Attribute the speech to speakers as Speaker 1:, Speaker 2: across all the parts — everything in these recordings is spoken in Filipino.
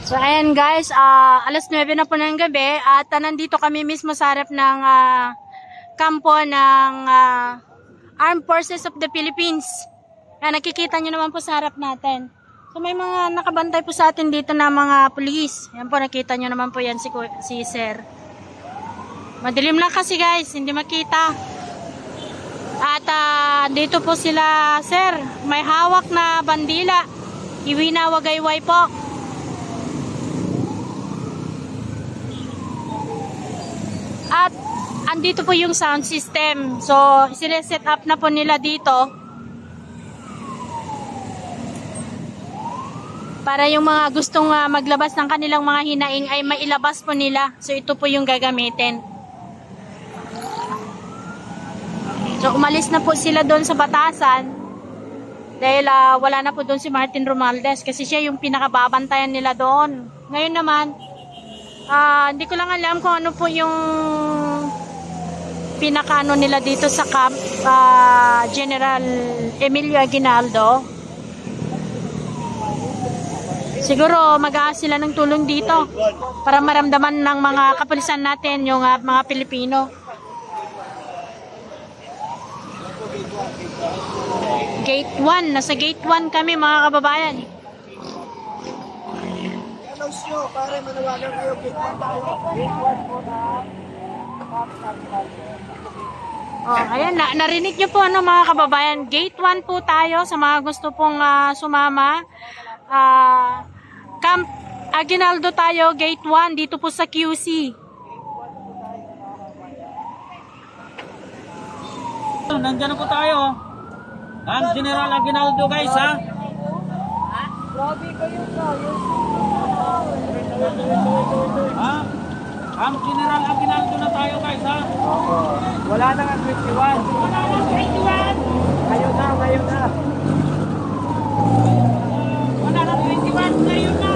Speaker 1: So ayan guys, alas 9 na po ng gabi at nandito kami mismo sa harap ng kampo ng Armed Forces of the Philippines. Ayan, nakikita nyo naman po sa harap natin. So may mga nakabantay po sa atin dito na mga pulis. Ayan po, nakita nyo naman po yan si Sir. Madilim lang kasi guys, hindi makita. At dito po sila Sir, may hawak na bandila. Iwina Wagayway po. At andito po yung sound system. So, sineset up na po nila dito para yung mga gustong maglabas ng kanilang mga hinaing ay mailabas po nila. So, ito po yung gagamitin. So, umalis na po sila doon sa batasan dahil wala na po doon si Martin Romualdez kasi siya yung pinakababantayan nila doon. Ngayon naman, hindi ko lang alam kung ano po yung pinakaano nila dito sa camp, General Emilio Aguinaldo. Siguro mag-aas sila ng tulong dito para maramdaman ng mga kapulisan natin, yung mga Pilipino. Gate 1, nasa gate 1 kami mga kababayan.
Speaker 2: Para manawagan kayo, gate 1 tayo. Gate 1 po na.
Speaker 1: Ayan, narinig nyo po ano mga kababayan. Gate 1 po tayo sa mga gusto pong sumama. Camp Aguinaldo tayo, gate 1 dito po sa QC.
Speaker 3: Nandiyan na po tayo. Ang General Aguinaldo guys ha.
Speaker 2: Grabe kayo tayo.
Speaker 3: Ha? Ang General Aguinaldo na tayo guys ha.
Speaker 2: Wala na nga 21.
Speaker 3: Wala na 21.
Speaker 2: Ngayon na, ngayon na.
Speaker 3: Wala na 21. Ngayon na.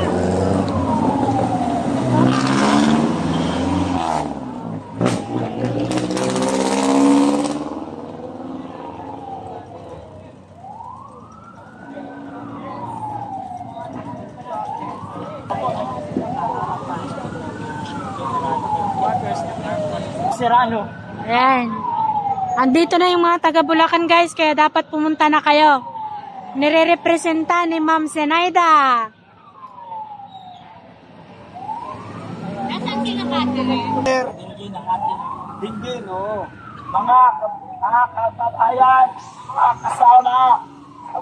Speaker 2: Serrano.
Speaker 1: Ayan. Andito na yung mga taga Bulacan guys, kaya dapat pumunta na kayo. Nire-representa ni Ma'am Zenaida. Nasaan kinakati?
Speaker 2: Hindi, no. Mga kababayan, mga kasama,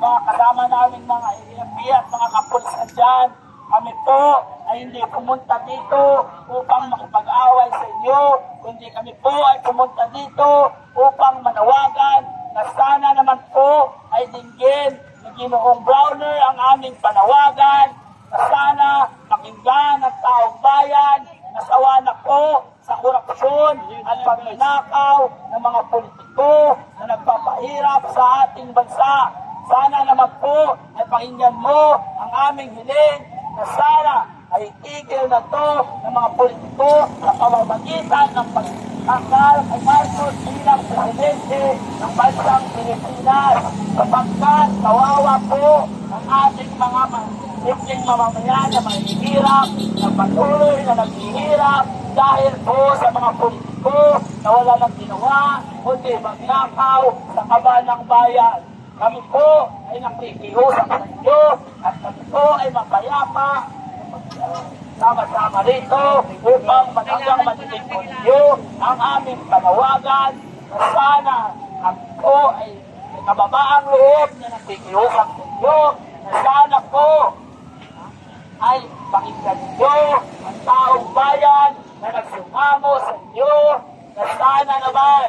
Speaker 2: mga kasama namin mga INP at mga kapulisan dyan, kami po ay hindi pumunta dito upang makipag-away sa inyo, kundi kami po ay pumunta dito upang manawagan na sana naman po ay dinggin ni Ginoong Browner ang aming panawagan, na sana pakinggan ng taong bayan, nasawa na po sa korupsyon at pagnanakaw ng mga politiko na nagpapahirap sa ating bansa. Sana naman po ay pakinggan mo ang aming hiling na sana ay itigil na to ng mga politiko sa pamamagitan ng pagtanggal kay Marcos bilang presidente ng bansang Pilipinas, sapagkat kawawa po ang ating mga simpleng mamamayan na mahihirap, na patuloy na naghihirap dahil po sa mga politiko na wala nang ginawa kundi magnakaw sa kaban ng bayan. Kami po ay nakikiusap sa inyo at kami po ay mapayapa sama-sama rito upang hanggang madinig po ninyo ang aming panawagan na sana kami po ay may kababaang loob na nakikiusap sa inyo na sana po ay pakinggan ninyo ang taong bayan na nagsumamo sa inyo na sana naman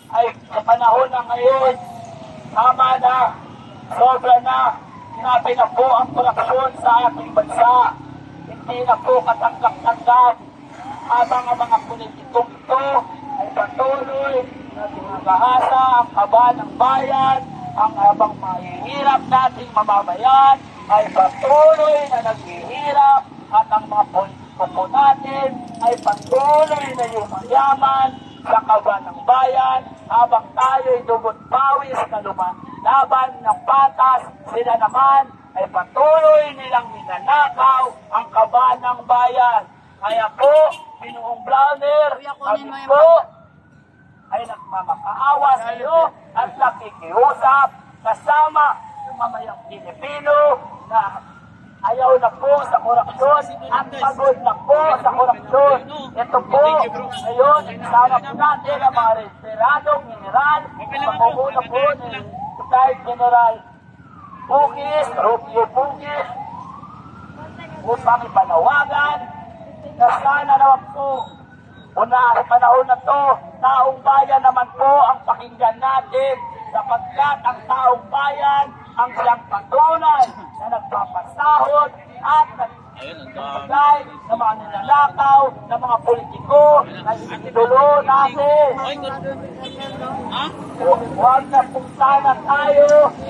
Speaker 2: ay sa panahon na ngayon tama na, sobra na, sinabi na po ang korupsyon sa ating bansa. Hindi na po katanggap-tanggap habang ang mga politikong ito ay patuloy na ginagahasa ang kaba ng bayan, ang habang mahihirap nating mamamayan ay patuloy na naghihirap at ang mga politiko po natin ay patuloy na yumayaman sa kaban ng bayan habang tayo'y dugot pawis na lumalaban ng patas, sila naman ay patuloy nilang ninanakaw ang kaban kaligtasan ng bayan. Kaya po, Pinoong Browner, kami po ay nagmamakaawa sa iyo at nakikiusap kasama ng mamayang Pilipino na ayaw na po sa korupsyon at pagod na po sa korupsyon. Ito po, ngayon, isama po natin ang mga retiradong general, pangunguna po ni Retired General Bukis, Rufio Bukis, upang ipanawagan na sana naman po, una sa panahon na to, taong bayan naman po ang pakinggan natin sapagkat ang taong bayan ang siyang patunay na nagpapasahod at nagbibigay ng mga nilalakaw ng mga politiko na idolo natin. Huwag na po sana tayo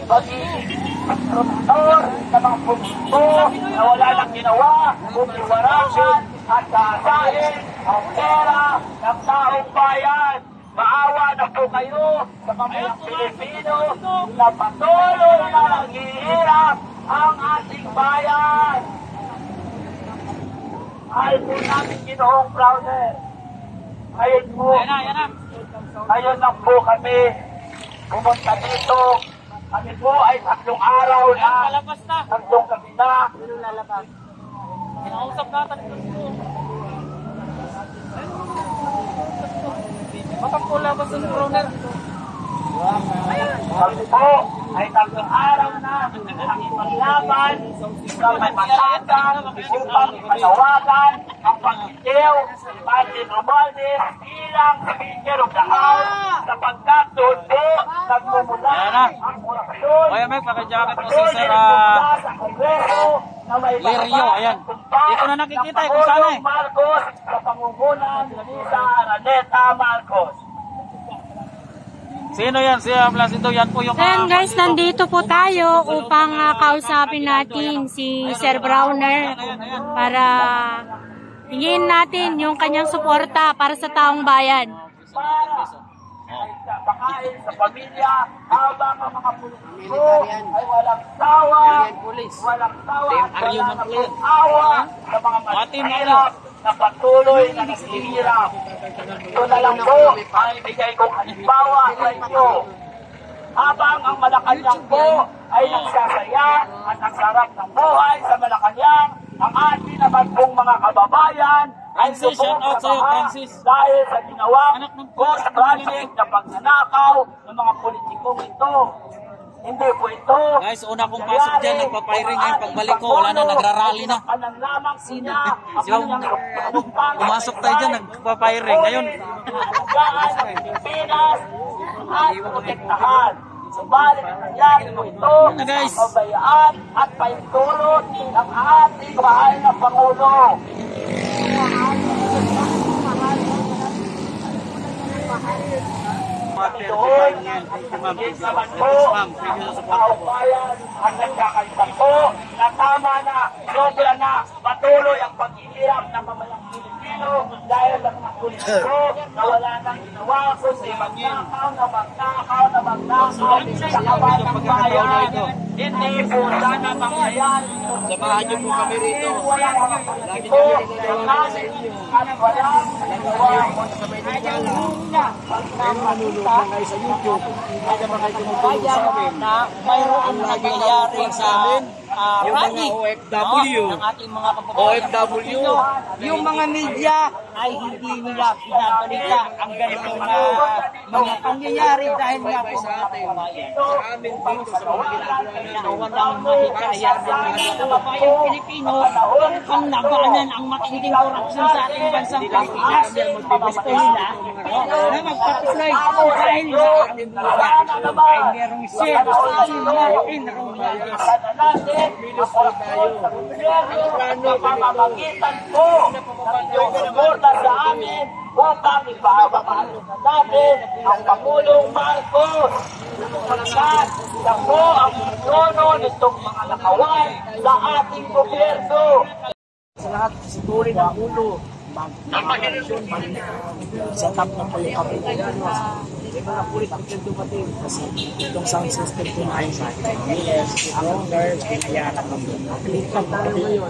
Speaker 2: magiging instruktor ng mga politiko na wala nang ginawa kung iwarakan at kasahin ang pera ng taong bayan. Maawa na po kayo sa mga Pilipino na patuloy na naghihirap ang ating bayan. Ay po namin Ginoong Browner. Ngayon lang po kami pumunta dito. Kami po ay 3 araw na. Tatlong gabi na.
Speaker 3: Kinausap natin ito. Matangkula ba sa Browner?
Speaker 2: Kami po ay 3 araw na ang ipaglaban sa matatang upang ipanawagan ang pag-itiw ni Martin Romualdez bilang Speaker of the House sapagkat doon po nagmumula ang korupsyon.
Speaker 3: Kaya may pakijacket po si Sir
Speaker 2: Sa Kongreso na may
Speaker 3: Lirio, ayan. Dito na nakikita kung saan eh.
Speaker 2: Marcos sa pangungunan ni Araneta Marcos.
Speaker 3: Sino yan? Si Placido, yan po yung...
Speaker 1: Ayan guys, nandito po tayo upang kausapin natin si Sir Browner para hingin natin yung kanyang suporta para sa taong bayan.
Speaker 2: Para pakain sa pamilya habang ang mga politiko ay walang sawa at wala ng awa sa mga mahirap na patuloy na naghihirap. Ito na lang po ang ibigay kong halimbawa sa inyo. Habang ang Malacanang po ay nagsasaya at nagsarap ng buhay sa Malacanang, ang ating naman pong mga kababayan ay
Speaker 3: Francis, shout out sa'yo, Francis.
Speaker 2: dahil sa ginawang
Speaker 3: Anak ng
Speaker 2: ghost project na pagnanakaw ng mga politikong ito. Hindi po ito.
Speaker 3: Guys, una kong pasok dyan, nagpapiring ngayon. Pagbalik ko, wala na, nagrarally na.
Speaker 2: Sino?
Speaker 3: Pumasok tayo dyan, nagpapiring. Ngayon,
Speaker 2: Pilipinas at protektahan. Subalit nangyari mo ito
Speaker 3: na guys.
Speaker 2: ang pabayaan at paintulot ng ating mahal na Pangulo. Doon, higit naman po ang taong bayan ang nagkakalitan po na tama na, sobra na, patuloy ang paghihirap ng mamayang Pilipino dahil sa mga politiko na wala nang ginawa kundi magnakaw sa kabatang bayan. Hindi po sana mangyayari.
Speaker 3: samahan niyo po kami rito.
Speaker 2: Wala mga politiko na namin at walang ginawa
Speaker 4: na mayroong nangyayari sa rally ng ating mga OFW. Yung mga media ay hindi nila pinabalita ang ganitong mga pangyayari dahil nga po sa ating na walang mahikayat ng mga kababayang Pilipino ang labanan ang matinding korupsyon sa ating bansang Pilipinas. Gusto nila na magpatuloy dahil nga ating buhay ay merong share si Martin Romualdez.
Speaker 2: Pamamagitan po ng iyong suporta sa amin upang ipapapalo natin ang Pangulong Marcos. Sapagkat siya po ang trono nitong mga nakawan sa ating gobyerno.
Speaker 4: Sa lahat, siguri ng ulo, sa top na po yung kapitalian. May mga political dumating kasi itong sound system po na ay sa akin. Yes, ang guard, pinayaan ang kapitalian.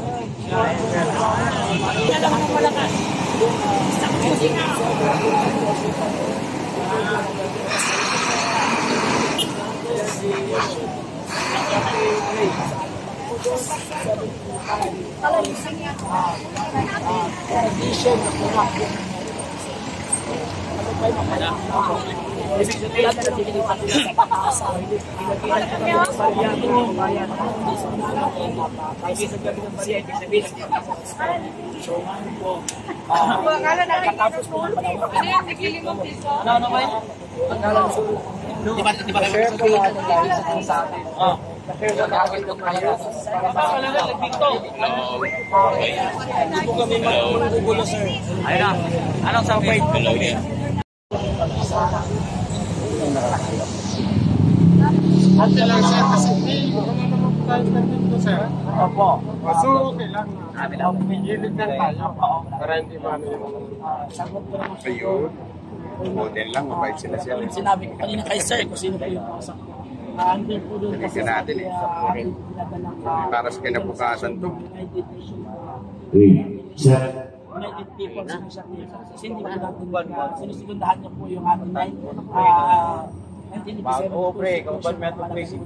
Speaker 3: Ano ba yun? Di ba kami ayun na. Anong sabi?
Speaker 5: Okay lang sir, kasi hindi kahit nandito sir.
Speaker 2: Opo.
Speaker 5: So okay lang. Pigilid lang tayo. Para hindi ba ano yung
Speaker 6: Ayun. Model lang, mabait sila siya.
Speaker 2: Sinabi ko kanina kay sir kung sino po yung kausap ko. Hindi po doon kasi
Speaker 6: natin eh. Para sa kinabukasan to.
Speaker 2: United People's Initiative. Kasi hindi po natin sinusigundahan niyo po yung ating 1987.
Speaker 3: Oo, pre. Government of Basic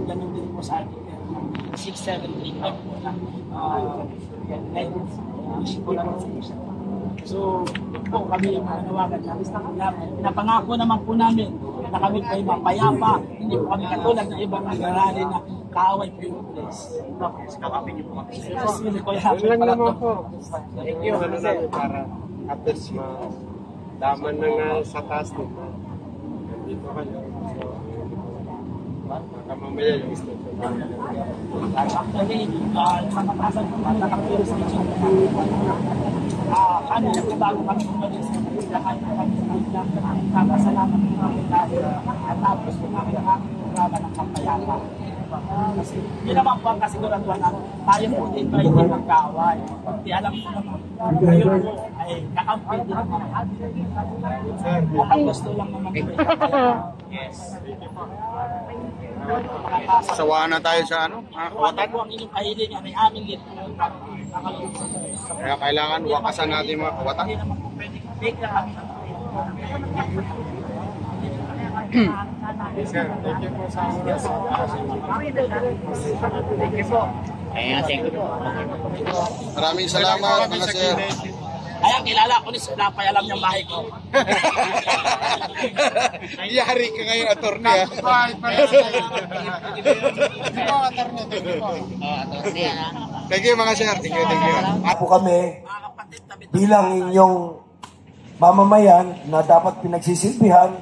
Speaker 2: Ganun din po sa ating 6-7 po na so, po kami yung manawagan na pinapangako naman po namin na kami kayo mapayapa. Hindi po kami katulad ng ibang nagrarali na kaaway po yung police. Kakapin niyo po kami.
Speaker 5: yun lang naman po. Thank you. Ano namin para at least daman na nga sa taas nito. Nandito ka lang. So, makamamaya yung station.
Speaker 2: Actually, sa matasan po mga nakapiro sa isang kami nagbabago kami umalis sa kanila kahit na kami sa kanila kapasalamat po namin dahil at tapos po namin ang aming programa ng kampayapa. Kasi hindi naman po ang kasiguraduhan na tayo po dito ay hindi magkaaway. Hindi alam po naman kayo po ay kakampi din naman. At ang gusto lang naman po ay kampayapa. Yes.
Speaker 6: Sawaan na tayo sa ano?
Speaker 2: Kung ano po ang inyong kahilingan ay amin din po nakalulog sa Diyos.
Speaker 6: Kaya kailangan wakasan natin mga kawatan.
Speaker 2: Hindi naman po pwede fake na kami ng
Speaker 5: Sir, thank you po sa
Speaker 6: Maraming salamat mga sir.
Speaker 2: Kaya kilala ko ni Sir Lapay, alam niyang bahay ko.
Speaker 6: Yari ka ngayon, attorney ah. Thank you mga sir. Thank you, thank you.
Speaker 7: Po kami bilang inyong mamamayan na dapat pinagsisilbihan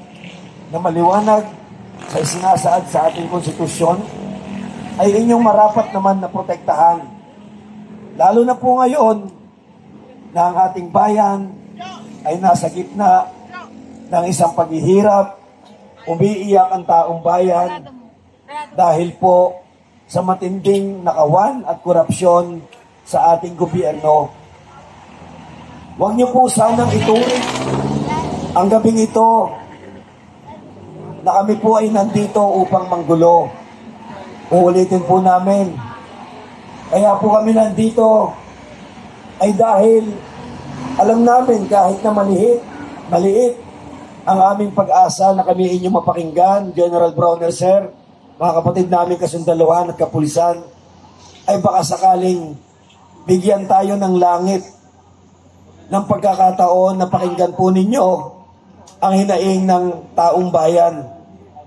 Speaker 7: na maliwanag sa isinasaad sa ating konstitusyon ay inyong marapat naman na protektahan. Lalo na po ngayon na ang ating bayan ay nasa gitna ng isang paghihirap, umiiyak ang taong bayan dahil po sa matinding nakawan at korupsyon sa ating gobyerno. Huwag niyo po sanang ituring ang gabing ito na kami po ay nandito upang manggulo. Uulitin po namin. Kaya po kami nandito ay dahil alam namin kahit na maliit ang aming pag-asa na kami inyong mapakinggan, General Browner, sir, mga kapatid namin kasundaluhan at kapulisan, ay baka sakaling bigyan tayo ng langit ng pagkakataon na pakinggan po ninyo ang hinaing ng taong bayan.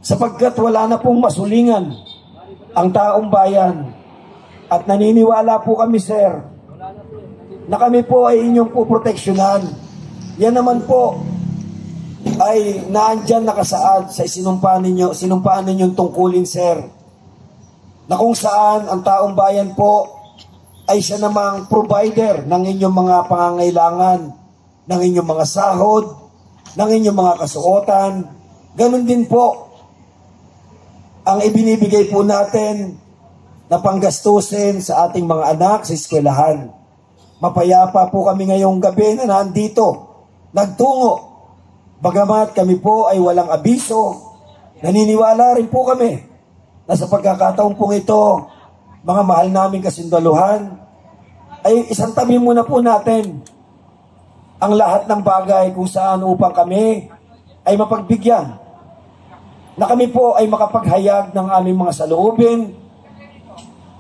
Speaker 7: Sapagkat wala na pong masulingan ang taong bayan. At naniniwala po kami, sir, na kami po ay inyong poproteksyonan. Yan naman po ay naandyan nakasaad sa sinumpaan ninyong tungkulin, sir, na kung saan ang taong bayan po ay siya namang provider ng inyong mga pangangailangan, ng inyong mga sahod, ng inyong mga kasuotan. Ganon din po ang ibinibigay po natin na panggastusin sa ating mga anak sa eskwelahan. Mapayapa po kami ngayong gabi na nandito, nagtungo. Bagamat kami po ay walang abiso, naniniwala rin po kami na sa pagkakataon pong ito, mga mahal naming kasundaluhan, ay isang tabi muna po natin ang lahat ng bagay kung saan upang kami ay mapagbigyan na kami po ay makapaghayag ng aming mga saloobin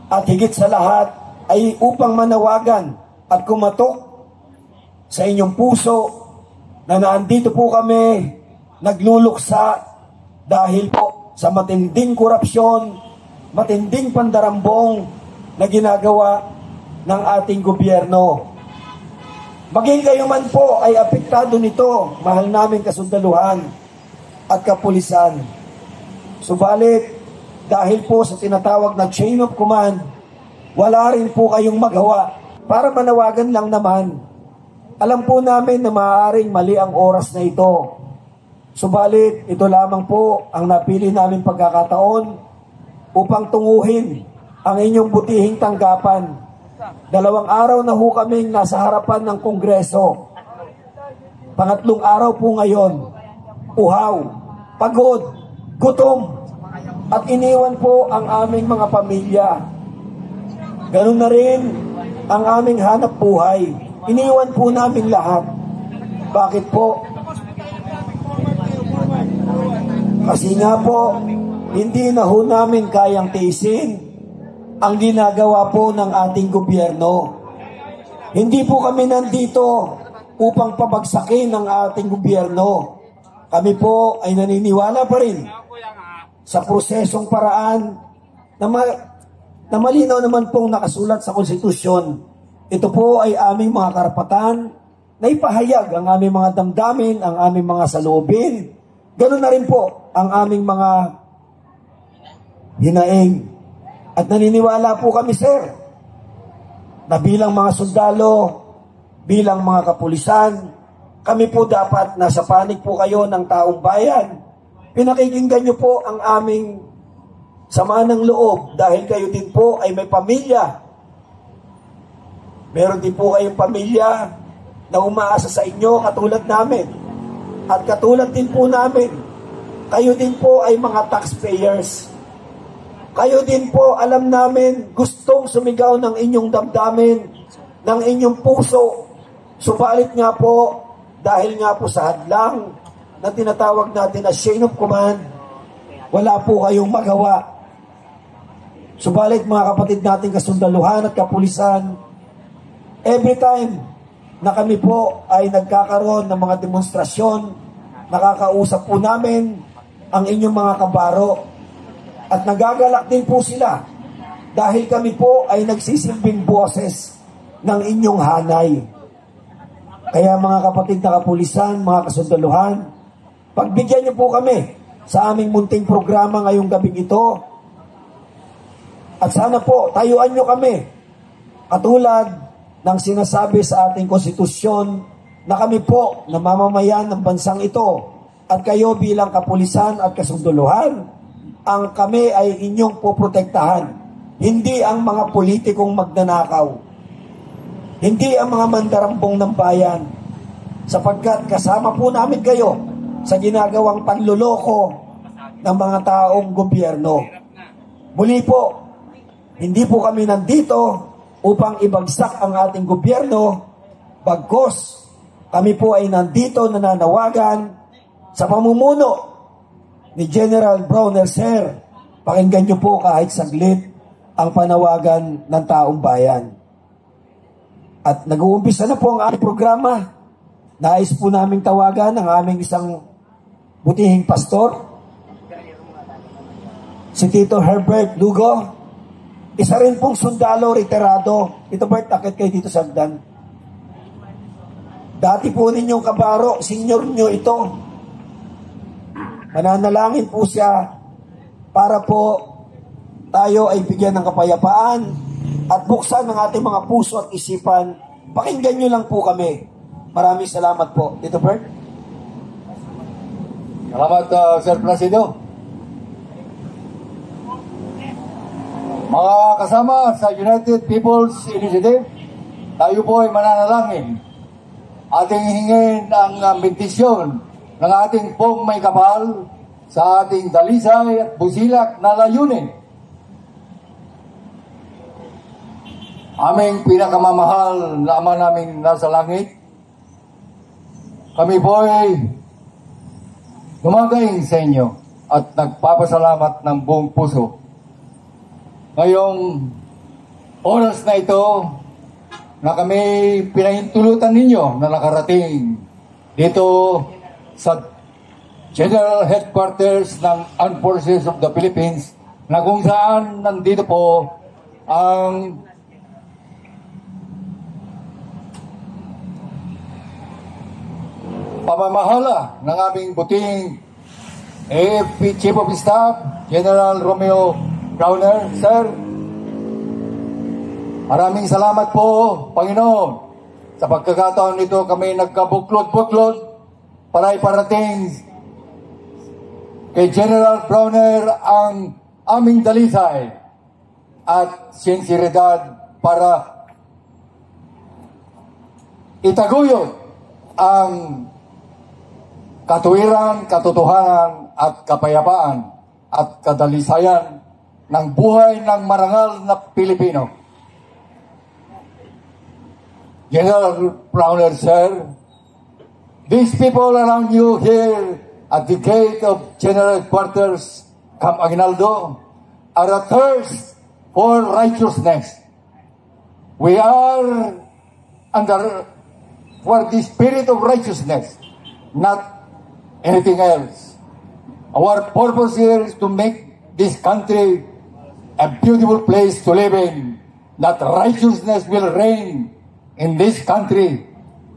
Speaker 7: at higit sa lahat ay upang manawagan at kumatok sa inyong puso na naandito po kami nagluluksa dahil po sa matinding korupsyon, matinding pandarambong na ginagawa ng ating gobyerno. Maging kayo man po ay apektado nito, mahal namin kasundaluhan at kapulisan. Subalit, dahil po sa tinatawag na chain of command, wala rin po kayong magawa para manawagan lang naman. Alam po namin na maaaring mali ang oras na ito. Subalit, ito lamang po ang napili namin pagkakataon upang tunguhin ang inyong butihing tanggapan. 2 araw na ho kaming nasa harapan ng Kongreso. 3 araw po ngayon, uhaw, pagod, gutom, at iniwan po ang aming mga pamilya. Ganun na rin ang aming hanap buhay. Iniwan po namin lahat. Bakit po? Kasi nga po, hindi na ho namin kayang tiisin ang ginagawa po ng ating gobyerno. Hindi po kami nandito upang pabagsakin ang ating gobyerno. Kami po ay naniniwala pa rin sa prosesong paraan na malinaw naman pong nakasulat sa konstitusyon. Ito po ay aming mga karapatan na ipahayag ang aming mga damdamin, ang aming mga saloobin. Ganun na rin po ang aming mga hinaing. At naniniwala po kami, sir, na bilang mga sundalo, bilang mga kapulisan, kami po dapat nasa panig po kayo ng taong bayan. Pinakikinggan nyo po ang aming sama ng loob dahil kayo din po ay may pamilya. Meron din po kayong pamilya na umaasa sa inyo katulad namin. At katulad din po namin, kayo din po ay mga taxpayers. Kayo din po, alam namin, gustong sumigaw ng inyong damdamin, ng inyong puso. Subalit nga po, dahil nga po sa hadlang na tinatawag natin na chain of command, wala po kayong magawa. Subalit mga kapatid natin kasundaluhan at kapulisan, every time na kami po ay nagkakaroon ng mga demonstrasyon, nakakausap po namin ang inyong mga kabaro. At nagagalak din po sila dahil kami po ay nagsisilbing boses ng inyong hanay. Kaya mga kapatid na kapulisan, mga kasundaluhan, pagbigyan niyo po kami sa aming munting programa ngayong gabing ito. At sana po, tayuan niyo kami. Katulad ng sinasabi sa ating konstitusyon na kami po na mamamayan ng bansang ito at kayo bilang kapulisan at kasunduluhan, ang kami ay inyong poprotektahan. Hindi ang mga politikong magnanakaw. Hindi ang mga mandarambong ng bayan. Sapagkat kasama po namin kayo sa ginagawang panluloko ng mga taong gobyerno. Muli po, hindi po kami nandito upang ibagsak ang ating gobyerno. Bagkus, kami po ay nandito nananawagan sa pamumuno ni General Bronner, sir. Pakinggan niyo po kahit saglit ang panawagan ng taong bayan. At nag-uumpisa na po ang aming programa. Nais po naming tawagan ang aming isang butihing pastor, si Tito Herbert Lugo. Isa rin pong sundalo, retirado. Ito Bert, akit kayo dito sa hagdan. Dati po ninyong kabaro, senior nyo ito. Mananalangin po siya para po tayo ay bigyan ng kapayapaan at buksan ng ating mga puso at isipan. Pakinggan nyo lang po kami. Maraming salamat po. Tito Bert?
Speaker 8: Salamat, Sir Placido. Mga kasama sa United People's Initiative, tayo po ay mananalangin. Ating hingin ang bentisyon ng ating pong may kapal sa ating dalisay at busilak na layunin. aming pinakamamahal na Ama namin nasa langit, kami po ay dumadaing sa inyo at nagpapasalamat ng buong puso. Ngayong oras na ito na kami pinahintulutan ninyo na nakarating dito sa General Headquarters ng Armed Forces of the Philippines, na kung saan nandito po ang pamamahala ng aming buting AFP Chief of Staff, General Romeo Browner. Sir, maraming salamat po, Panginoon. Sa pagkakataon nito kami nagkabuklod-buklod para iparating kay General Browner ang aming dalisay at sinseridad para itaguyod ang katuwiran, katotohanan at kapayapaan at kadalisayan ng buhay ng marangal na Pilipino. General Browner, sir, these people around you here at the gate of General Quarters, Camp Aguinaldo, are athirst for righteousness. We are for the spirit of righteousness, not anything else. Our purpose here is to make this country a beautiful place to live in, that righteousness will reign in this country,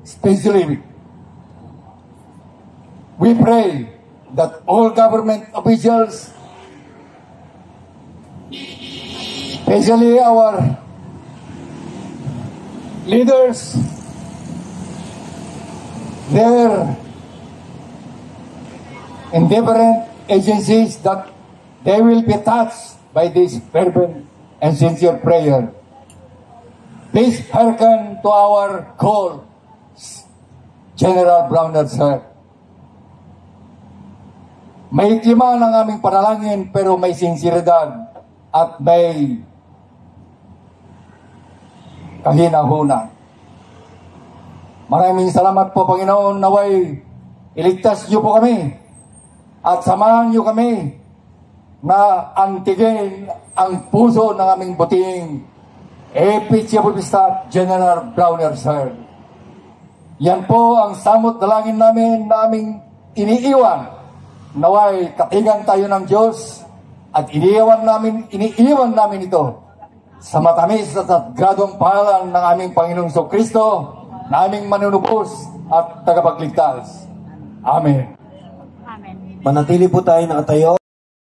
Speaker 8: especially. We pray that all government officials, especially our leaders, their indifferent agencies, that they will be touched by this fervent and sincere prayer. Please hearken to our call, General Browner, sir. May klima ng aming panalangin pero may sinseridad at may kahinahuna. Maraming salamat po, Panginoon, naway iligtas niyo po kami at samahan niyo kami na antigin ang puso ng aming buting AFP Chief of Staff, General Browner, sir. Yan po ang samot dalangin namin na aming iniiwan. Naway katigan tayo ng Diyos at iniiwan namin ito sa matamis at gradong pangalan ng aming Panginoong Kristo, na aming manunubos at tagapagligtas. Amen.
Speaker 1: Amen.
Speaker 7: Manatili po tayo nakatayo.